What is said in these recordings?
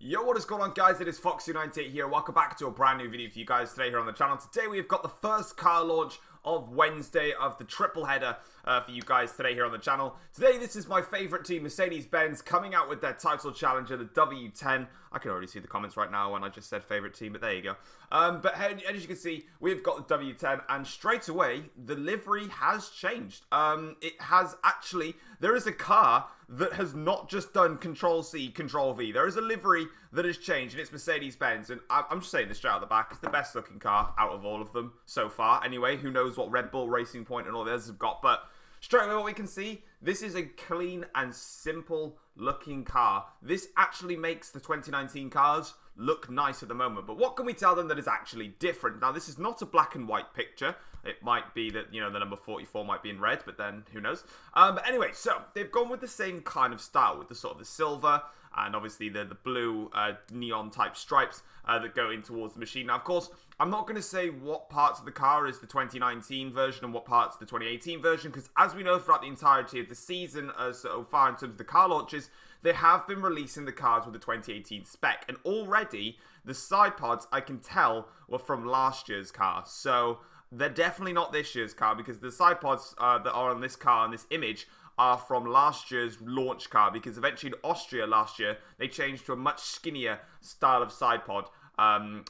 Yo, what is going on, guys? It is Foxy98 here. Welcome back to a brand new video for you guys today here on the channel. Today we've got the first car launch of Wednesday of the triple header for you guys today here on the channel. Today, this is my favorite team, Mercedes-Benz, coming out with their title challenger, the W10. I can already see the comments right now when I just said favorite team, but there you go. But as you can see, we've got the W10, and straight away, the livery has changed. It has actually, there is a car that has not just done Control-C, Control-V. There is a livery that has changed, and it's Mercedes-Benz. And I'm just saying this straight out the back. It's the best looking car out of all of them so far. Anyway, who knows what Red Bull, Racing Point, and all the others have got. But straight away what we can see, this is a clean and simple looking car. This actually makes the 2019 cars look nice at the moment. But what can we tell them that is actually different? Now, this is not a black and white picture. It might be that, you know, the number 44 might be in red, but then who knows? But anyway, so they've gone with the same kind of style with the sort of the silver and obviously the blue neon type stripes that go in towards the machine. Now, of course, I'm not going to say what parts of the car is the 2019 version and what parts the 2018 version, because as we know throughout the entirety of the season so far in terms of the car launches, they have been releasing the cars with the 2018 spec, and already the side pods, I can tell, were from last year's car. So they're definitely not this year's car, because the side pods that are on this car, and this image, are from last year's launch car, because eventually in Austria last year, they changed to a much skinnier style of side pod,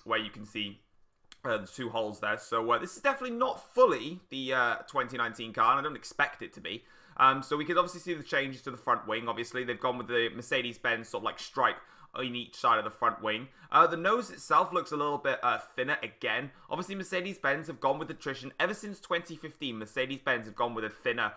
where you can see the two holes there. So this is definitely not fully the 2019 car, and I don't expect it to be. So we could obviously see the changes to the front wing. Obviously, they've gone with the Mercedes-Benz sort of like stripe in each side of the front wing. The nose itself looks a little bit thinner again. Obviously, Mercedes-Benz have gone with the tradition. Ever since 2015, Mercedes-Benz have gone with a thinner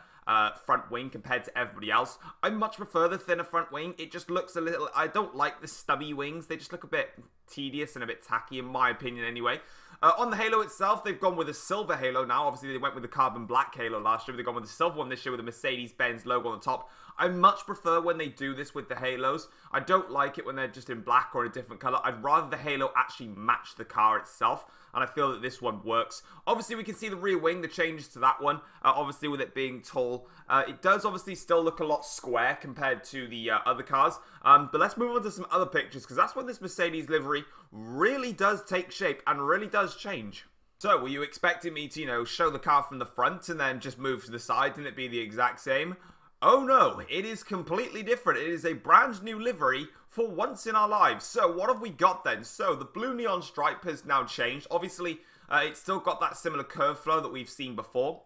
front wing compared to everybody else. I much prefer the thinner front wing. It just looks a little... I don't like the stubby wings. They just look a bit tedious and a bit tacky, in my opinion anyway. On the halo itself, they've gone with a silver halo now. Obviously, they went with the carbon black halo last year. They've gone with the silver one this year with a Mercedes-Benz logo on the top. I much prefer when they do this with the halos. I don't like it when they're just in black or in a different color. I'd rather the halo actually match the car itself, and I feel that this one works. Obviously, we can see the rear wing, the changes to that one. Obviously, with it being tall, it does obviously still look a lot square compared to the other cars. But let's move on to some other pictures, because that's when this Mercedes livery really does take shape and really does change. So, were you expecting me to, you know, show the car from the front and then just move to the side and it be the exact same? Oh no, it is completely different. It is a brand new livery for once in our lives. So, what have we got then? So, the blue neon stripe has now changed. Obviously, it's still got that similar curve flow that we've seen before.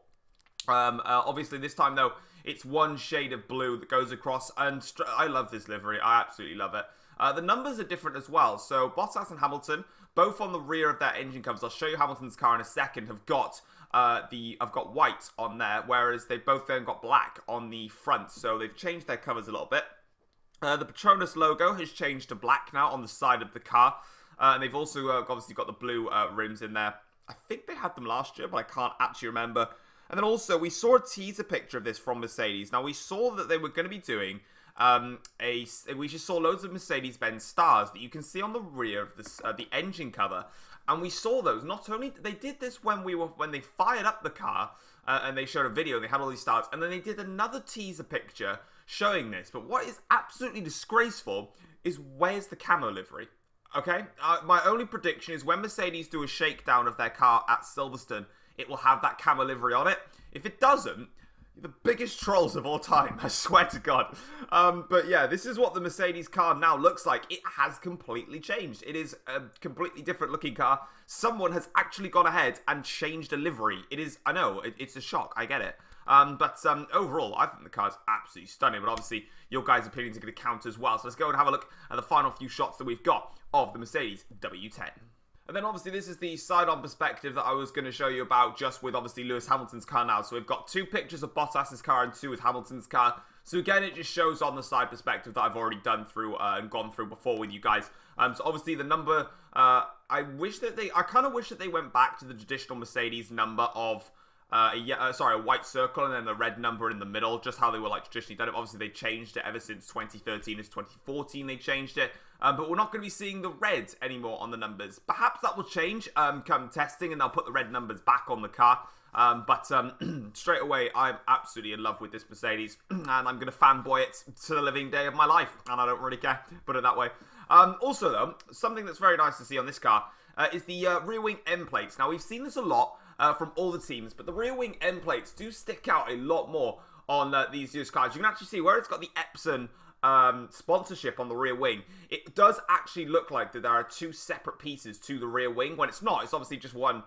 Obviously, this time, though, it's one shade of blue that goes across, and I love this livery. I absolutely love it. The numbers are different as well. So, Bottas and Hamilton, both on the rear of their engine covers, I'll show you Hamilton's car in a second, have got I've got white on there, whereas they've both then got black on the front. So they've changed their covers a little bit. The Petronas logo has changed to black now on the side of the car. And they've also obviously got the blue rims in there. I think they had them last year, but I can't actually remember. And then also, we saw a teaser picture of this from Mercedes. Now, we saw that they were going to be doing we just saw loads of Mercedes-Benz stars that you can see on the rear of this, the engine cover. And we saw those. Not only they did this when they fired up the car and they showed a video and they had all these stars, and then they did another teaser picture showing this. But what is absolutely disgraceful is where's the camo livery? Okay, my only prediction is when Mercedes do a shakedown of their car at Silverstone, it will have that camo livery on it. If it doesn't, the biggest trolls of all time, I swear to God. But yeah, this is what the Mercedes car now looks like. It has completely changed. It is a completely different looking car. Someone has actually gone ahead and changed a livery. It is, I know, it's a shock, I get it. But overall, I think the car's absolutely stunning. But obviously, your guys' opinions are going to count as well. So let's go and have a look at the final few shots that we've got of the Mercedes W10. And then obviously this is the side-on perspective that I was going to show you about just with obviously Lewis Hamilton's car now. So we've got two pictures of Bottas's car and two with Hamilton's car. So again, it just shows on the side perspective that I've already done through and gone through before with you guys. So obviously the number, I kind of wish that they went back to the traditional Mercedes number of a white circle and then the red number in the middle, just how they were like traditionally done it. Obviously, they changed it ever since 2013. It's 2014 they changed it. But we're not going to be seeing the red anymore on the numbers. Perhaps that will change come testing and they'll put the red numbers back on the car. But straight away, I'm absolutely in love with this Mercedes. And I'm going to fanboy it to the living day of my life. And I don't really care, put it that way. Also, though, something that's very nice to see on this car is the rear wing end plates. Now, we've seen this a lot from all the teams, but the rear wing end plates do stick out a lot more on these used cars. You can actually see where it's got the Epson sponsorship on the rear wing. It does actually look like that there are two separate pieces to the rear wing, when it's not. It's obviously just one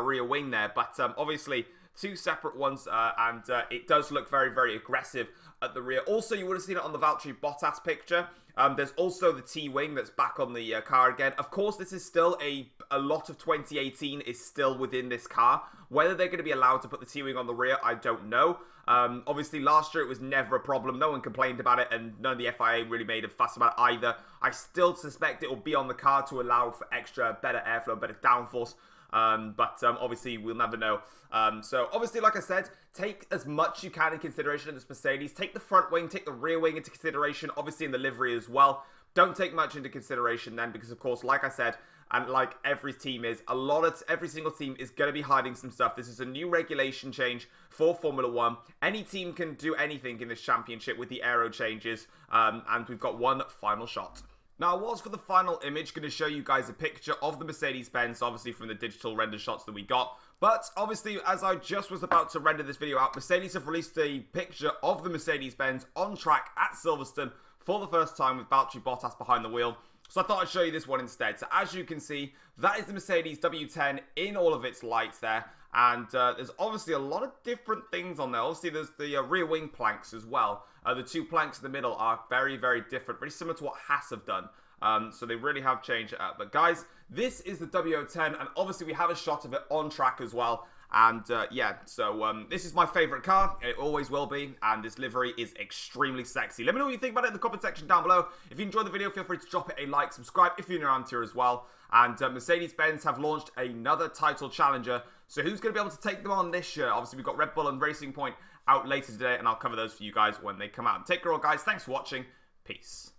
rear wing there, but obviously two separate ones, and it does look very, very aggressive at the rear. Also, you would have seen it on the Valtteri Bottas picture. There's also the T-wing that's back on the car again. Of course, this is still a lot of 2018 is still within this car. Whether they're going to be allowed to put the T-wing on the rear, I don't know. Obviously, last year it was never a problem. No one complained about it, and none of the FIA really made a fuss about it either. I still suspect it will be on the car to allow for extra, better airflow, better downforce. But obviously, we'll never know. So, obviously, like I said, take as much you can in consideration of this Mercedes. Take the front wing, take the rear wing into consideration, obviously in the livery as well. Don't take much into consideration then, because, of course, like I said, and like every team is, every single team is going to be hiding some stuff. This is a new regulation change for Formula 1. Any team can do anything in this championship with the aero changes, and we've got one final shot. Now, I was, for the final image, going to show you guys a picture of the Mercedes-Benz, obviously from the digital render shots that we got. But, obviously, as I just was about to render this video out, Mercedes have released a picture of the Mercedes-Benz on track at Silverstone for the first time with Valtteri Bottas behind the wheel. So I thought I'd show you this one instead. So as you can see, that is the Mercedes W10 in all of its lights there. And there's obviously a lot of different things on there. Obviously, there's the rear wing planks as well. The two planks in the middle are very, very different. Very similar to what Haas have done. So they really have changed it up. But guys, this is the W10. And obviously, we have a shot of it on track as well. And yeah, so this is my favourite car. It always will be. And this livery is extremely sexy. Let me know what you think about it in the comment section down below. If you enjoyed the video, feel free to drop it a like, subscribe if you're new around here as well. And Mercedes-Benz have launched another title challenger. So who's going to be able to take them on this year? Obviously, we've got Red Bull and Racing Point out later today. And I'll cover those for you guys when they come out. Take care all, guys. Thanks for watching. Peace.